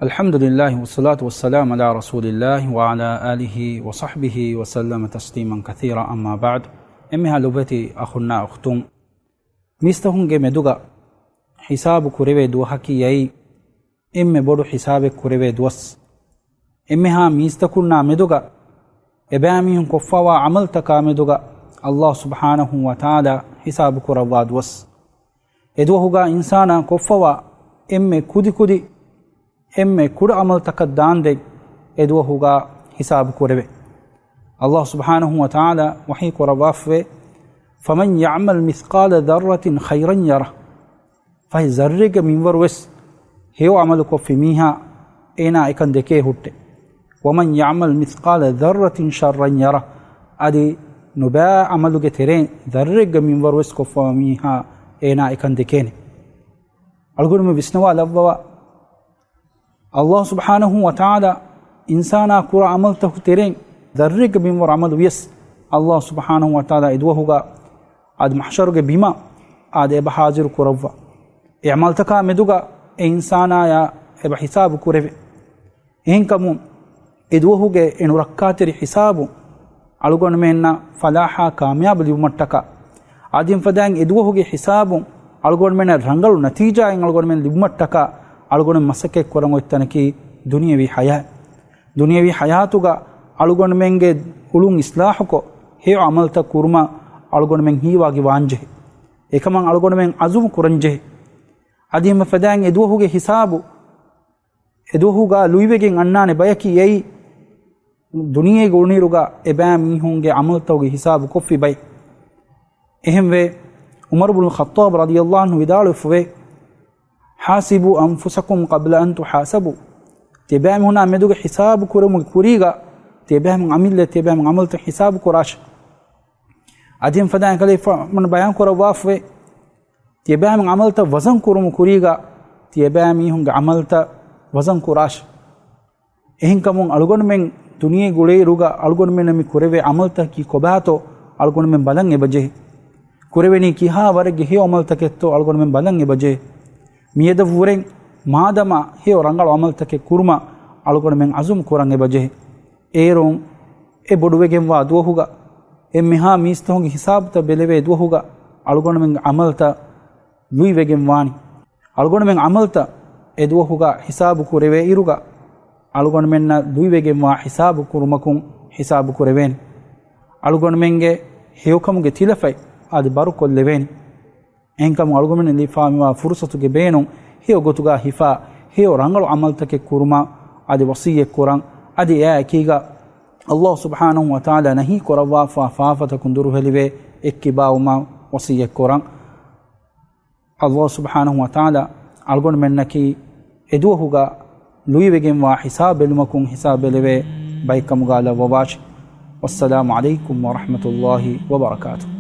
الحمد لله والصلاة والسلام على رسول الله وعلى آله وصحبه وسلم تسليما كثيرا أما بعد إمها لبتي أخونا أختم ميستهم مدوغا حساب كوريوي دوحكي يأي إمي بودو حساب كوريوي دوس إمها ميستكونا مدوغا إباميهم كفوا عمل تكا مدوغا الله سبحانه وتعالى حساب كوروا دوس إدوهوغا إنسانا كفوا إمي كودي ಎಮ್ಮೆ ಕುಡ ಅಮಲ್ ತಕ ದಾಂದೆ ಎದುವ ಹುಗ ಹಿಸಾಬ್ ಕೊರವೆ ಅಲ್ಲಾಹ್ ಸುಬ್ಹಾನಹು ವ ತಆಲಾ ವಹಿ ಕೊರವಾಫೆ ಫಮನ್ ಯಅಮಲ್ ಮಿಸ್ಕಾಲ ದರ್ರತಿನ್ ಖೈರನ್ ಯರ ಫಹಿ ಜರ್ರಿಗೆ ಮಿಂವರ್ವೆಸ್ ಹೇವ ಅಮಲ್ ಕೊಫಿ ಮೀಹಾ ಏನಾ ಇಕನ್ ದೆಕೆ ಹುಟ್ಟೆ ವಮನ್ ಯಅಮಲ್ ಮಿಸ್ಕಾಲ ದರ್ರತಿನ್ ಶರ್ರನ್ ಯರ ಅದಿ ನುಬಾ ಅಮಲುಗೆ ತೆರೆ ಜರ್ರಿಗೆ ಮಿಂವರ್ವೆಸ್ ಕೊಫ ಮೀಹಾ ಏನಾ ಇಕನ್ ದೆಕೆನೆ ಅಲ್ಗುರುಮೆ ವಿಷ್ಣುವ ಲವ್ವ الله سبحانه وتعالى إنسانا كرا عملته ترين ذرق بمور عمل ويس الله سبحانه وتعالى إدوهوغا عاد محشرك بما عاد إبا حاجر كروا إعمالتك مدوغا إنسانا يا إبا حساب كروا إنكمون إدوهوغا إنو ركاتري حسابو ألغون منا فلاحا كامياب لبمتك عادين فدان إدوهوغا حسابو ألغون منا رنگل نتيجة إن ألغون من لبمتك ಅಳುಗೊಣ ಮಸಕ್ಕೆ ಕೊರಂಗೊತ್ತನಕಿ ದುನಿಯವಿ ಹಯಾತುಗ ಅಳುಗೊಣ ಮೆಂಗೆ ಉಳುಂ ಇಸ್ಲಾಹುಕೊ ಹೇ ಅಮಲ್ತ ಕುರ್ಮ ಅಳುಗೊಣ ಮೆಂಗ್ ಹೀವಾಗಿ ವಾಂಜೆ ಏಕಮಂ ಅಳುಗೊಣ ಮೆಂಗ್ ಅಜುಮ್ ಕುರಂಜೆ ಅದಿಮ ಫದಾಂಗ್ ಎದುಹುಗೆ ಹಿಸಾಬು ಎದುಹುಗ ಲುಯಿವೆಗೆ ಅಣ್ಣಾನೆ ಬಯಕಿ ಯೈ ದುನಿಯೆಗೆ ಉಣಿರುಗ ಎಬಾ ಮೀಹುಂಗೆ ಅಮಲ್ತವುಗೆ ಹಿಸಾಬು ಕೊಫಿ ಬೈ ಎಹೆಂವೆ ಉಮರ್ ಇಬ್ನುಲ್ ಖತ್ತಾಬ್ ರದಿಯಲ್ಲಾಹು ಅನ್ಹು ವಿದಾಳುಫುವೆ حاسبوا أنفسكم قبل أن تحاسبوا تبام هنا مدوغ حساب كرم كوريغا تبام عمل تبام عملت حساب كراش أدين فدان كليف من بيان كرا وافوي تبام عملت وزن كرم كوريغا تبام يهم عملت وزن كراش إهن كمون ألغون من دنيا غولي روغا ألغون من مي كوريوي عملت كي كوباتو ألغون من بلن يبجه كوريوي كي ها ورغ هي عملت كتو ألغون من بلن يبجه ಮಿಯದ ಊರೆಂ ಮಾದಮ ಹೇ ರಂಗಳು ಅಮಲ್ತಕ್ಕೆ ಕುರ್ಮ ಅಳುಗೊಂಡು ಮೆಂಗ್ ಅಜುಮ್ ಕುರಂಗೆ ಬಜೆ ಏರೋಂ ಎ ಬೊಡುವೆಗೆಂ ವಾ ದುವಹುಗ ಎ ಮಿಹಾ ಮೀಸ್ತಹೊಂಗೆ ಹಿಸಾಬ್ತ ಬೆಲೆವೆ ದುವಹುಗ ಅಳುಗೊಂಡು ಮೆಂಗ್ ಅಮಲ್ತ ಲುಯಿವೆಗೆಂ ವಾನಿ ಅಳುಗೊಂಡು ಮೆಂಗ್ ಅಮಲ್ತ ಎ ದುವಹುಗ ಹಿಸಾಬು ಕುರೆವೆ ಇರುಗ ಅಳುಗೊಂಡು ಮೆನ್ನ ಲುಯಿವೆಗೆಂ ವಾ ಹಿಸಾಬು ಕುರ್ಮಕುಂ ಹಿಸಾಬು ಕುರೆವೇನಿ ಅಳುಗೊಂಡು ಮೆಂಗೆ ಹೇವಕಮುಗೆ ತಿಲಫೈ ಅದು ಬರು ಕೊಲ್ಲೆವೇನಿ ಎಂಕಮ ಅಳುಗುಮೆನ ಲಿಫಾಮಿವಾ ಫುರ್ಸತುಗೆ ಬೇನು ಹಿಯೋ ಗೊತುಗಾ ಹಿಫಾ ಹಿಯೋ ರಂಗಳು ಅಮಲ್ತಕ್ಕೆ ಕುರ್ಮ ಅದು ವಸಿಯೆ ಕುರಂ ಅದು ಯಾಕೀಗ ಅಲ್ಲಾಹ್ ಸುಬ್ಹಾನಹು ವ ತಆಲಾ ನಹಿ ಕೊರವಾ ಫಾಫತ ಕುಂದುರು ಹಲಿವೆ ಎಕ್ಕಿಬಾವುಮಾ ವಸಿಯೆ ಕುರಂ ಅಲ್ಲಾಹ್ ಸುಬ್ಹಾನಹು ವ ತಆಲಾ ಅಳುಗುಣ ಮೆನ್ನಕಿ ಎದುಹುಗ ಲುಯಿವೆಗೆಂ ವಾ ಹಿಸಾಬೆಲುಮಕುಂ ಹಿಸಾಬೆಲೆವೆ ಬೈಕಮುಗಾಲ ವವಾಶ್ ವಸ್ಸಲಾಮು ಅಲೈಕುಂ ವ ರಹಮತುಲ್ಲಾಹಿ ವ ಬರಕಾತುಹು